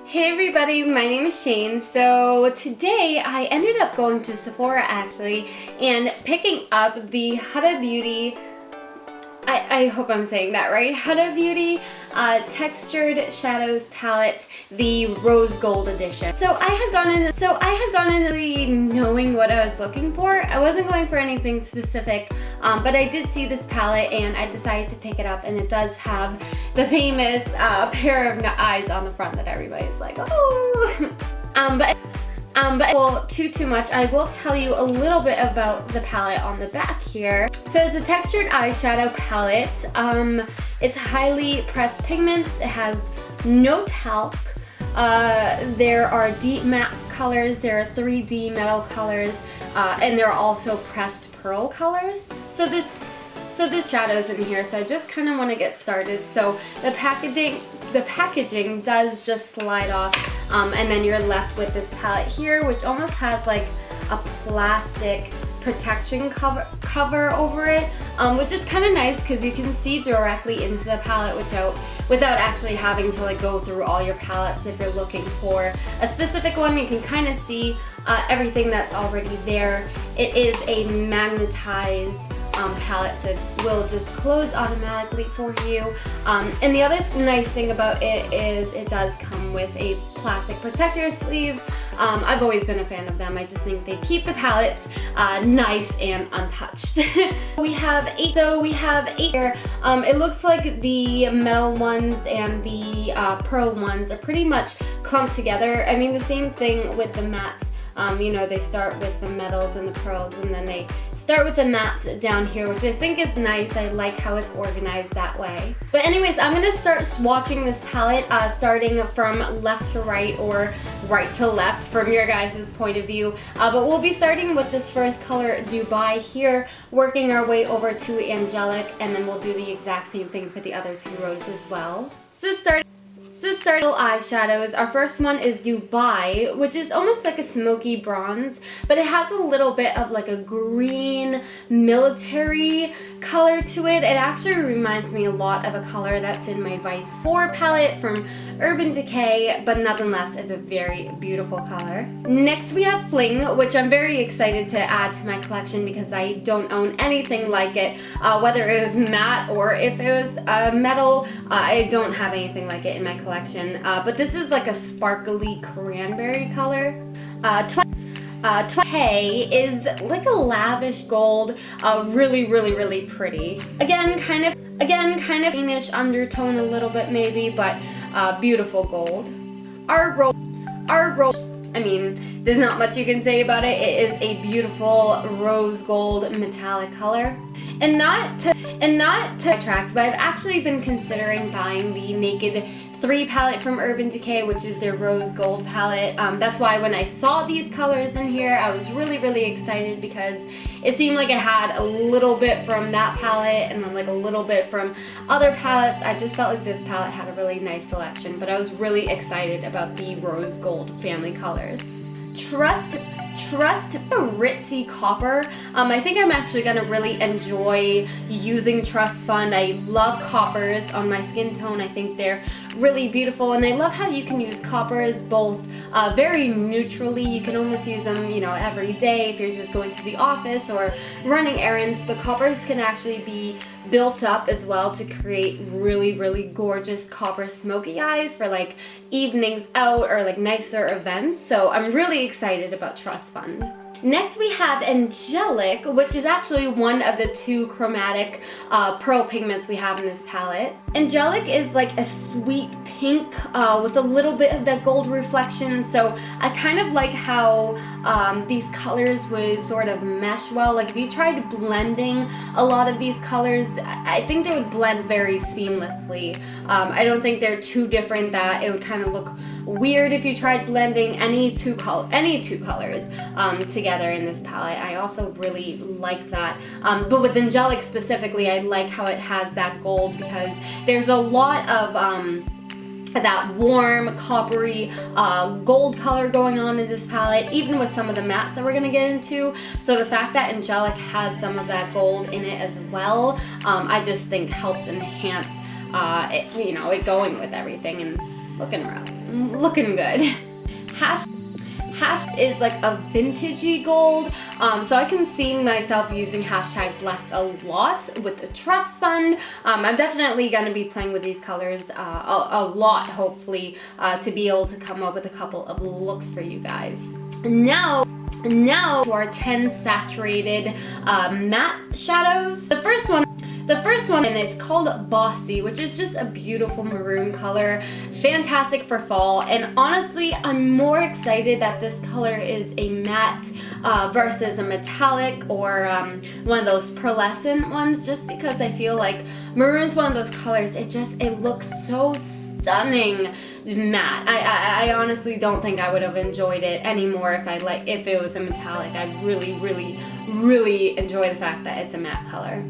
Hey everybody, my name is Shane. So today I ended up going to Sephora actually and picking up the Huda Beauty, I hope I'm saying that right, Huda Beauty Textured Shadows Palette, the Rose Gold Edition. So I had gone into really knowing what I was looking for. I wasn't going for anything specific, but I did see this palette and I decided to pick it up, and it does have the famous pair of eyes on the front that everybody's like, oh. But well, too much. I will tell you a little bit about the palette on the back here. So it's a textured eyeshadow palette. It's highly pressed pigments. It has no talc. There are deep matte colors. There are 3D metal colors, and there are also pressed pearl colors. So this shadows in here, so I just kind of want to get started. So the packaging does just slide off, and then you're left with this palette here, which almost has like a plastic protection cover over it, which is kind of nice because you can see directly into the palette without actually having to like go through all your palettes. If you're looking for a specific one, you can kind of see everything that's already there. It is a magnetized palette, so it will just close automatically for you. And the other nice thing about it is it does come with a plastic protector sleeves. I've always been a fan of them. I just think they keep the palettes nice and untouched. we have eight here. It looks like the metal ones and the pearl ones are pretty much clumped together. I mean, the same thing with the mattes. You know, they start with the metals and the pearls, and then they start with the mattes down here, which I think is nice. I like how it's organized that way. But anyways, I'm going to start swatching this palette, starting from left to right or right to left from your guys' point of view. But we'll be starting with this first color, Dubai here, working our way over to Angelic, and then we'll do the exact same thing for the other two rows as well. So starting eyeshadows, our first one is Dubai, which is almost like a smoky bronze, but it has a little bit of like a green military color to it. It actually reminds me a lot of a color that's in my Vice 4 palette from Urban Decay, but nonetheless, it's a very beautiful color. Next we have Fling, which I'm very excited to add to my collection because I don't own anything like it, whether it was matte or if it was metal. I don't have anything like it in my collection, but this is like a sparkly cranberry color. Hay is like a lavish gold, really pretty. Again, kind of greenish undertone a little bit maybe, but beautiful gold. Our rose. I mean, there's not much you can say about it. It is a beautiful rose gold metallic color. And not to attract, but I've actually been considering buying the Naked 3 palette from Urban Decay, which is their rose gold palette. That's why when I saw these colors in here, I was really excited because it seemed like it had a little bit from that palette and then like a little bit from other palettes. I just felt like this palette had a really nice selection, but I was really excited about the rose gold family colors. Trust the ritzy copper. I think I'm actually gonna really enjoy using Trust Fund. I love coppers on my skin tone. I think they're really beautiful, and I love how you can use coppers both very neutrally. You can almost use them, you know, every day if you're just going to the office or running errands, but coppers can actually be built up as well to create really gorgeous copper smoky eyes for like evenings out or like nicer events. So I'm really excited about Trust Fund. Next we have Angelic, which is actually one of the two chromatic pearl pigments we have in this palette. Angelic is like a sweet pink with a little bit of that gold reflection, so I kind of like how these colors would sort of mesh well. Like if you tried blending a lot of these colors, I think they would blend very seamlessly. I don't think they're too different that it would kind of look weird if you tried blending any two colors together in this palette. I also really like that. But with Angelic specifically, I like how it has that gold because there's a lot of that warm coppery gold color going on in this palette, even with some of the mattes that we're going to get into. So the fact that Angelic has some of that gold in it as well, I just think helps enhance it, you know, it going with everything and looking rough. looking good. Hash is like a vintagey gold, so I can see myself using hashtag blessed a lot with the trust fund. I'm definitely going to be playing with these colors a lot, hopefully, to be able to come up with a couple of looks for you guys. Now to our 10 saturated matte shadows. The first one, and it's called Bossy, which is just a beautiful maroon color, fantastic for fall. And honestly, I'm more excited that this color is a matte versus a metallic or one of those pearlescent ones, just because I feel like maroon's one of those colors, it looks so stunning matte. I honestly don't think I would have enjoyed it anymore if it was a metallic. I really enjoy the fact that it's a matte color.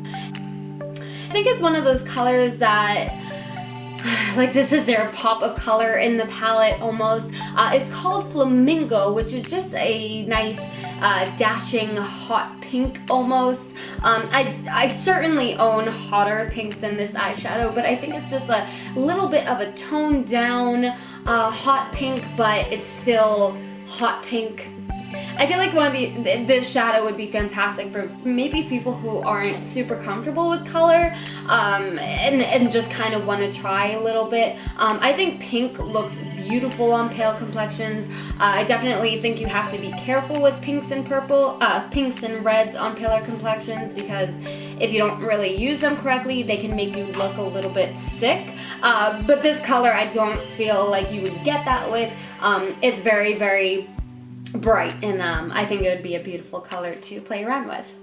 I think it's one of those colors that, like, this is their pop of color in the palette almost. It's called Flamingo, which is just a nice dashing hot pink almost. I certainly own hotter pinks than this eyeshadow, but I think it's just a little bit of a toned down hot pink, but it's still hot pink. I feel like one of this shadow would be fantastic for maybe people who aren't super comfortable with color and just kind of want to try a little bit. I think pink looks beautiful on pale complexions. I definitely think you have to be careful with pinks and pinks and reds on paler complexions, because if you don't really use them correctly, they can make you look a little bit sick. But this color, I don't feel like you would get that with. It's very bright, and I think it would be a beautiful color to play around with.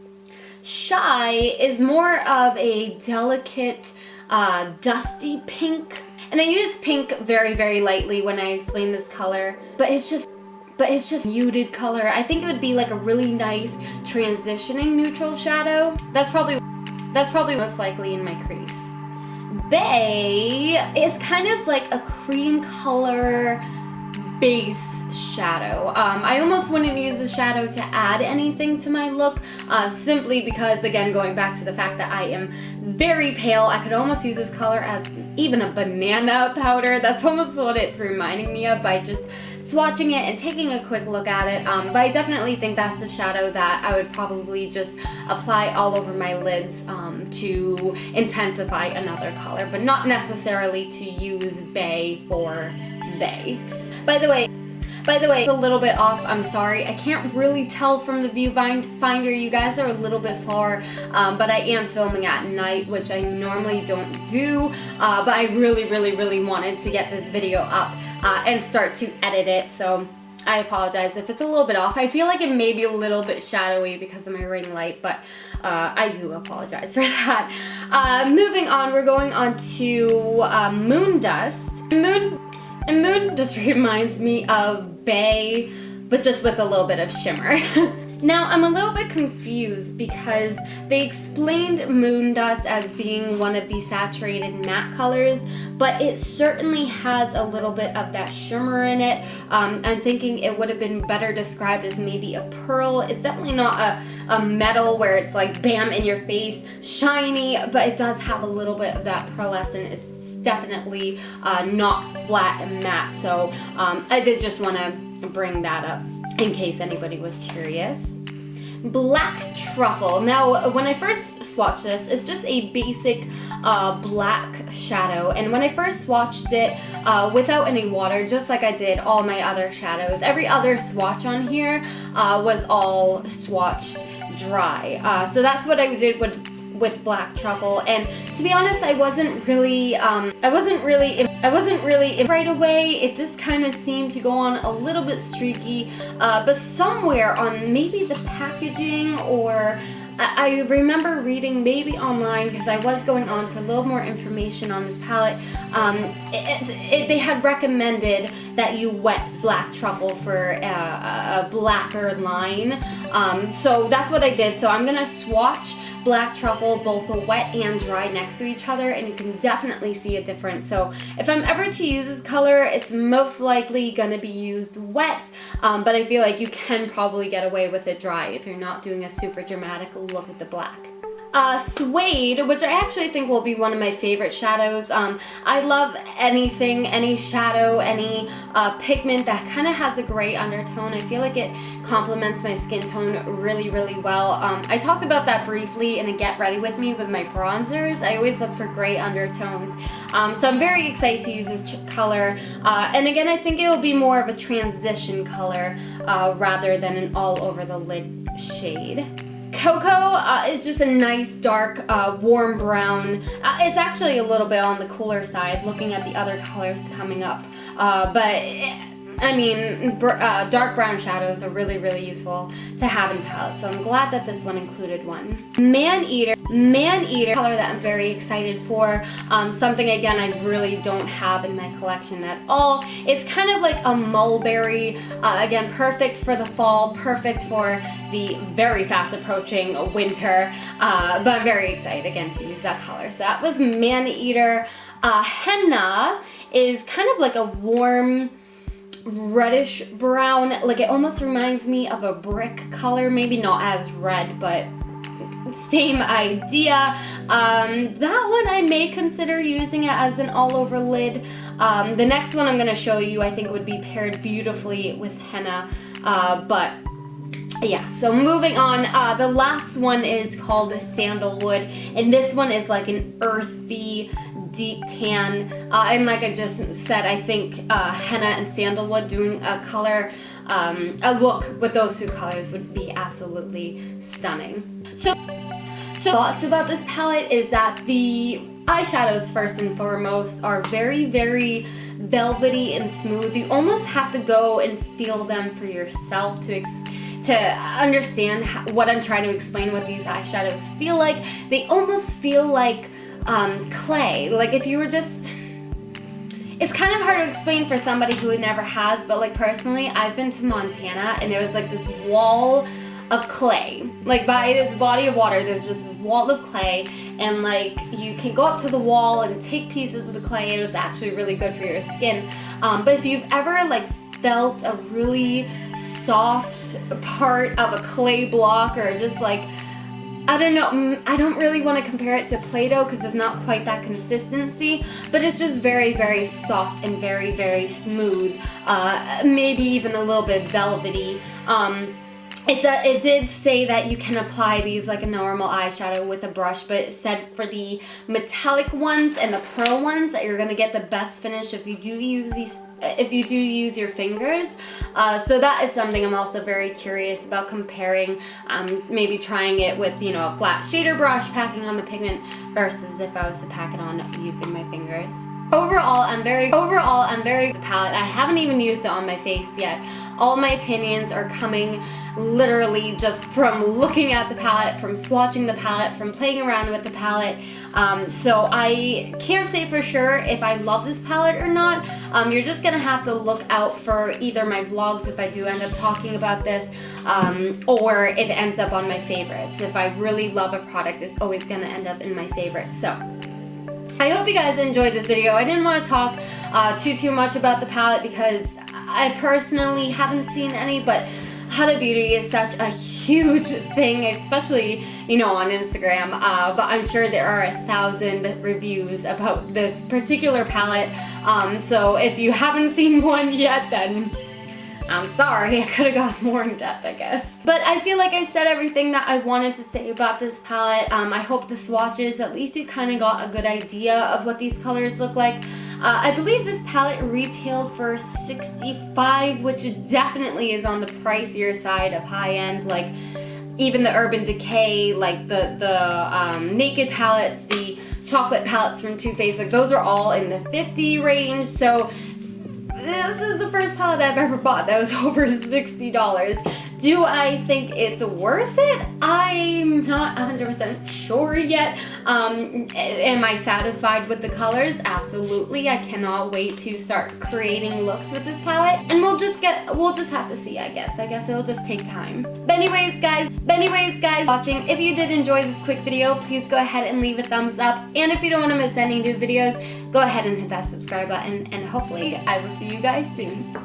Shy is more of a delicate dusty pink, and I use pink very lightly when I explain this color, but it's just muted color. I think it would be like a really nice transitioning neutral shadow. That's probably most likely in my crease. Bay is kind of like a cream color base shadow. I almost wouldn't use the shadow to add anything to my look, simply because, again, going back to the fact that I am very pale, I could almost use this color as even a banana powder. That's almost what it's reminding me of by just swatching it and taking a quick look at it. But I definitely think that's a shadow that I would probably just apply all over my lids to intensify another color, but not necessarily to use Bay for Bay. By the way, it's a little bit off, I'm sorry. I can't really tell from the viewfinder. You guys are a little bit far, but I am filming at night, which I normally don't do, but I really wanted to get this video up and start to edit it, so I apologize if it's a little bit off. I feel like it may be a little bit shadowy because of my ring light, but I do apologize for that. Moving on, we're going on to Moon Dust. Moon just reminds me of Bay, but just with a little bit of shimmer. Now, I'm a little bit confused because they explained Moon Dust as being one of the saturated matte colors, but it certainly has a little bit of that shimmer in it. I'm thinking it would have been better described as maybe a pearl. It's definitely not a metal where it's like bam in your face, shiny, but it does have a little bit of that pearlescent. It's definitely not flat and matte, so I did just want to bring that up in case anybody was curious. Black Truffle. Now, when I first swatched this, it's just a basic black shadow, and when I first swatched it without any water, just like I did all my other shadows, every other swatch on here was all swatched dry. So that's what I did with Black Truffle, and to be honest, I wasn't really right away. It just kind of seemed to go on a little bit streaky, but somewhere on maybe the packaging, or I remember reading maybe online, because I was going on for a little more information on this palette, they had recommended that you wet Black Truffle for a blacker line, so that's what I did. So I'm gonna swatch Black Truffle both wet and dry next to each other, and you can definitely see a difference. So if I'm ever to use this color, it's most likely gonna be used wet, but I feel like you can probably get away with it dry if you're not doing a super dramatic look with the black. Suede, which I actually think will be one of my favorite shadows. I love anything, any shadow, any pigment that kind of has a gray undertone. I feel like it complements my skin tone really, really well. I talked about that briefly in a Get Ready With Me with my bronzers. I always look for gray undertones. So I'm very excited to use this color. And again, I think it will be more of a transition color rather than an all over the lid shade. Cocoa is just a nice dark warm brown. It's actually a little bit on the cooler side looking at the other colors coming up, but I mean, dark brown shadows are really, really useful to have in palettes, so I'm glad that this one included one. Maneater, color that I'm very excited for. Something, again, I really don't have in my collection at all. It's kind of like a mulberry, again, perfect for the fall, perfect for the very fast approaching winter, but I'm very excited, again, to use that color. So that was Maneater. Henna is kind of like a warm, reddish brown, like it almost reminds me of a brick color, maybe not as red, but same idea. That one I may consider using it as an all over lid. The next one I'm going to show you I think would be paired beautifully with henna, but yeah, so moving on, the last one is called Sandalwood, and this one is like an earthy, deep tan, and like I just said, I think henna and sandalwood doing a color, a look with those two colors would be absolutely stunning. So thoughts about this palette is that the eyeshadows first and foremost are very, very velvety and smooth. You almost have to go and feel them for yourself to understand what I'm trying to explain, what these eyeshadows feel like. They almost feel like clay. Like if you were just, it's kind of hard to explain for somebody who never has, but like personally, I've been to Montana and there was like this wall of clay. Like by this body of water, there's just this wall of clay, and like you can go up to the wall and take pieces of the clay, and it's actually really good for your skin. But if you've ever like felt a really soft part of a clay block, or just like, I don't know, I don't really want to compare it to Play-Doh because it's not quite that consistency, but it's just very, very soft and very, very smooth, maybe even a little bit velvety. It did say that you can apply these like a normal eyeshadow with a brush, but it said for the metallic ones and the pearl ones that you're gonna get the best finish if you do use these, if you do use your fingers. So that is something I'm also very curious about comparing, maybe trying it with, you know, a flat shader brush, packing on the pigment, versus if I was to pack it on using my fingers. Overall, I'm very palette. I haven't even used it on my face yet. All my opinions are coming literally just from looking at the palette, from swatching the palette, from playing around with the palette. So I can't say for sure if I love this palette or not. You're just gonna have to look out for either my vlogs if I do end up talking about this, or it ends up on my favorites. If I really love a product, it's always gonna end up in my favorites. So I hope you guys enjoyed this video. I didn't want to talk too much about the palette because I personally haven't seen any, but Huda Beauty is such a huge thing, especially, you know, on Instagram, but I'm sure there are 1,000 reviews about this particular palette, so if you haven't seen one yet, then I'm sorry, I could have gone more in depth, I guess. But I feel like I said everything that I wanted to say about this palette. I hope the swatches, at least you kind of got a good idea of what these colors look like. I believe this palette retailed for $65, which definitely is on the pricier side of high-end. Like even the Urban Decay, like the Naked palettes, the chocolate palettes from Too Faced, like those are all in the $50 range. So this is the first palette I've ever bought that was over $60. Do I think it's worth it? I'm not 100% sure yet. Am I satisfied with the colors? Absolutely. I cannot wait to start creating looks with this palette, and we'll just have to see, I guess. I guess it'll just take time. But anyways, guys, watching, if you did enjoy this quick video, please go ahead and leave a thumbs up. And if you don't want to miss any new videos, go ahead and hit that subscribe button, and hopefully I will see you guys soon.